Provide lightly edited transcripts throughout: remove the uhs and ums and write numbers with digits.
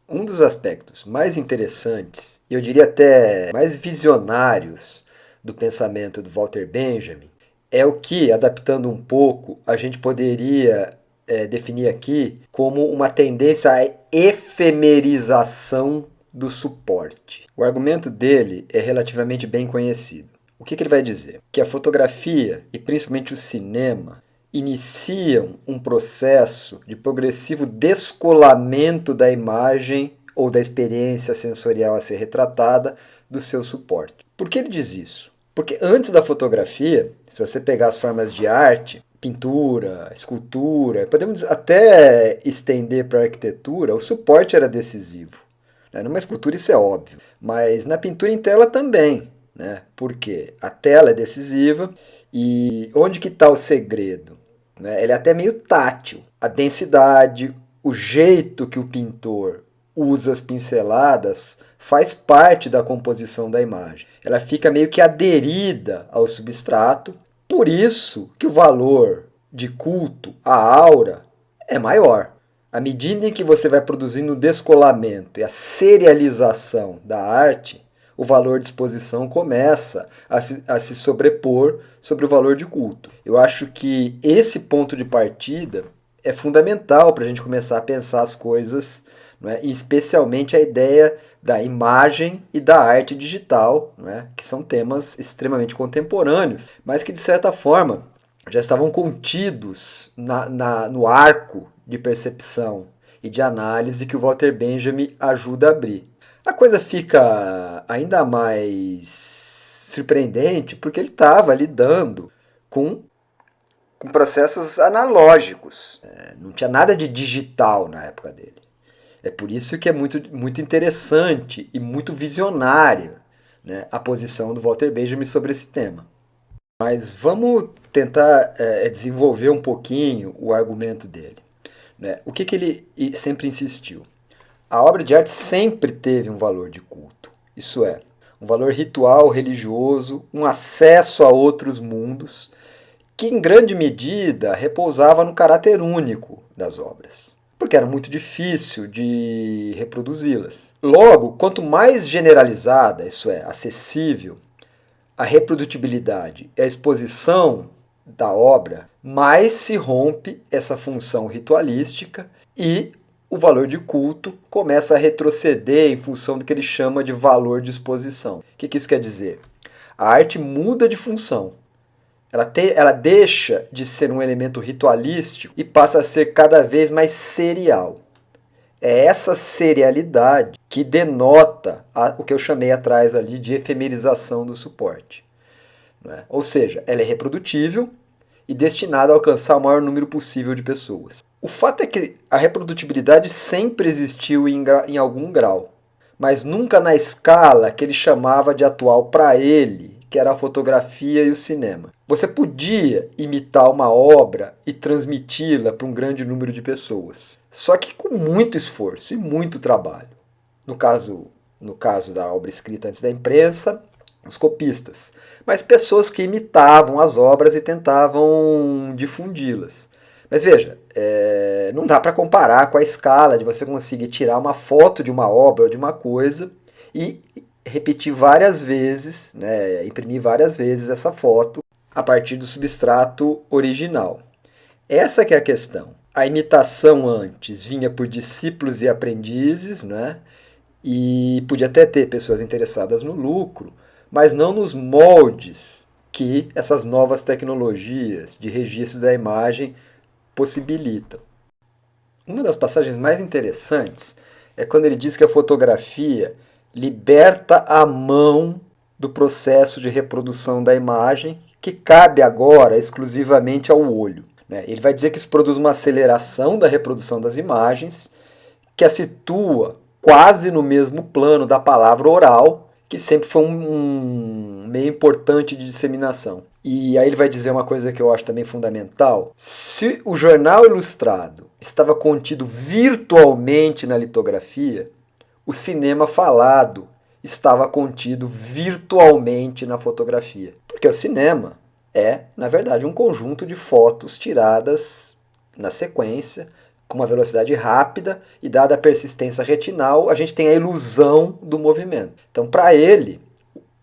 Um dos aspectos mais interessantes, e eu diria até mais visionários do pensamento do Walter Benjamin, é o que, adaptando um pouco, a gente poderia definir aqui como uma tendência à efemerização do suporte. O argumento dele é relativamente bem conhecido. O que ele vai dizer? Que a fotografia, e principalmente o cinema, iniciam um processo de progressivo descolamento da imagem ou da experiência sensorial a ser retratada do seu suporte. Por que ele diz isso? Porque antes da fotografia, se você pegar as formas de arte, pintura, escultura, podemos até estender para a arquitetura, o suporte era decisivo. Numa escultura isso é óbvio, mas na pintura em tela também, né? Porque a tela é decisiva e onde que está o segredo? Ele é até meio tátil. A densidade, o jeito que o pintor usa as pinceladas faz parte da composição da imagem. Ela fica meio que aderida ao substrato, por isso que o valor de culto, a aura, é maior. À medida em que você vai produzindo o descolamento e a serialização da arte, o valor de exposição começa a se sobrepor sobre o valor de culto. Eu acho que esse ponto de partida é fundamental para a gente começar a pensar as coisas, né? E especialmente a ideia da imagem e da arte digital, né? Que são temas extremamente contemporâneos, mas que de certa forma já estavam contidos no arco de percepção e de análise que o Walter Benjamin ajuda a abrir. A coisa fica ainda mais surpreendente porque ele estava lidando com, com processos analógicos. Não tinha nada de digital na época dele. É por isso que é muito interessante e muito visionária, né, a posição do Walter Benjamin sobre esse tema. Mas vamos tentar desenvolver um pouquinho o argumento dele. Né? O que ele sempre insistiu? A obra de arte sempre teve um valor de culto, isso é, um valor ritual, religioso, um acesso a outros mundos, que em grande medida repousava no caráter único das obras, porque era muito difícil de reproduzi-las. Logo, quanto mais generalizada, isso é, acessível, a reprodutibilidade e a exposição da obra, mais se rompe essa função ritualística e o valor de culto começa a retroceder em função do que ele chama de valor de exposição. O que isso quer dizer? A arte muda de função. Ela deixa de ser um elemento ritualístico e passa a ser cada vez mais serial. É essa serialidade que denota o que eu chamei atrás ali de efemerização do suporte. Né? Ou seja, ela é reprodutível e destinada a alcançar o maior número possível de pessoas. O fato é que a reprodutibilidade sempre existiu em algum grau, mas nunca na escala que ele chamava de atual para ele, que era a fotografia e o cinema. Você podia imitar uma obra e transmiti-la para um grande número de pessoas, só que com muito esforço e muito trabalho. No caso da obra escrita antes da imprensa, os copistas, mas pessoas que imitavam as obras e tentavam difundi-las. Mas veja, não dá para comparar com a escala de você conseguir tirar uma foto de uma obra ou de uma coisa e repetir várias vezes, né, imprimir várias vezes essa foto a partir do substrato original. Essa que é a questão. A imitação antes vinha por discípulos e aprendizes, né, e podia até ter pessoas interessadas no lucro, mas não nos moldes que essas novas tecnologias de registro da imagem possibilitam. Uma das passagens mais interessantes é quando ele diz que a fotografia liberta a mão do processo de reprodução da imagem, que cabe agora exclusivamente ao olho. Ele vai dizer que isso produz uma aceleração da reprodução das imagens, que a situa quase no mesmo plano da palavra oral, que sempre foi um meio importante de disseminação. E aí ele vai dizer uma coisa que eu acho também fundamental. Se o jornal ilustrado estava contido virtualmente na litografia, o cinema falado estava contido virtualmente na fotografia. Porque o cinema é, na verdade, um conjunto de fotos tiradas na sequência, com uma velocidade rápida e, dada a persistência retinal, a gente tem a ilusão do movimento. Então, para ele,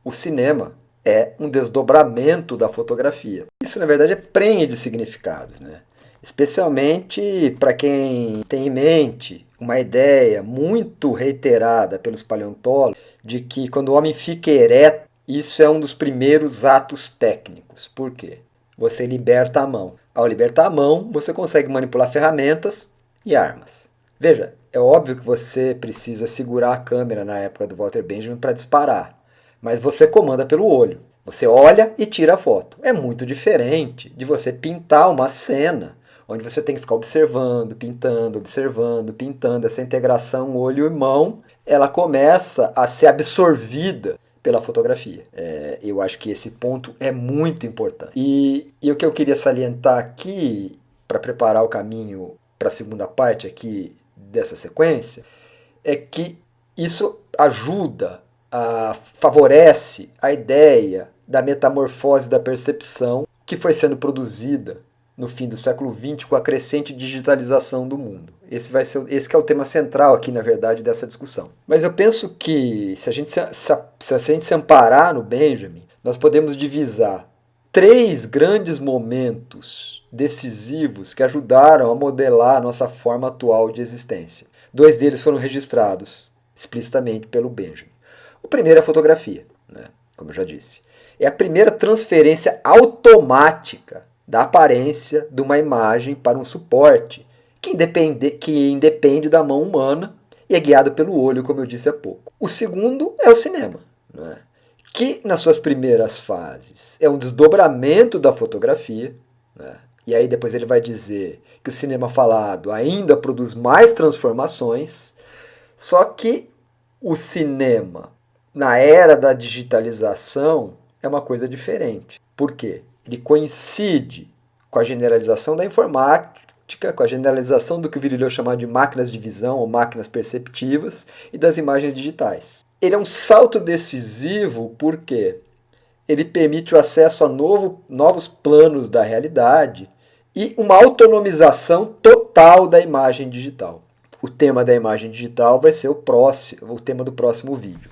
o cinema é um desdobramento da fotografia. Isso, na verdade, é prenhe de significados, né? Especialmente para quem tem em mente uma ideia muito reiterada pelos paleontólogos de que quando o homem fica ereto, isso é um dos primeiros atos técnicos. Por quê? Você liberta a mão. Ao libertar a mão, você consegue manipular ferramentas e armas. Veja, é óbvio que você precisa segurar a câmera na época do Walter Benjamin para disparar, mas você comanda pelo olho. Você olha e tira a foto. É muito diferente de você pintar uma cena onde você tem que ficar observando, pintando. Essa integração olho e mão, ela começa a ser absorvida pela fotografia. Eu acho que esse ponto é muito importante. E o que eu queria salientar aqui, para preparar o caminho para a segunda parte aqui dessa sequência, é que isso favorece a ideia da metamorfose da percepção que foi sendo produzida no fim do século XX com a crescente digitalização do mundo. Esse que é o tema central aqui, na verdade, dessa discussão. Mas eu penso que se a gente se amparar no Benjamin, nós podemos divisar 3 grandes momentos decisivos que ajudaram a modelar a nossa forma atual de existência. 2 deles foram registrados explicitamente pelo Benjamin. O primeiro é a fotografia, né? Como eu já disse. É a primeira transferência automática da aparência de uma imagem para um suporte que independe da mão humana e é guiado pelo olho, como eu disse há pouco. O segundo é o cinema, né? Que nas suas primeiras fases é um desdobramento da fotografia, né? E aí depois ele vai dizer que o cinema falado ainda produz mais transformações, só que o cinema, na era da digitalização, é uma coisa diferente. Por quê? Ele coincide com a generalização da informática, com a generalização do que o Virilio chamava de máquinas de visão ou máquinas perceptivas e das imagens digitais. Ele é um salto decisivo porque ele permite o acesso a novos planos da realidade e uma autonomização total da imagem digital. O tema da imagem digital vai ser o tema do próximo vídeo.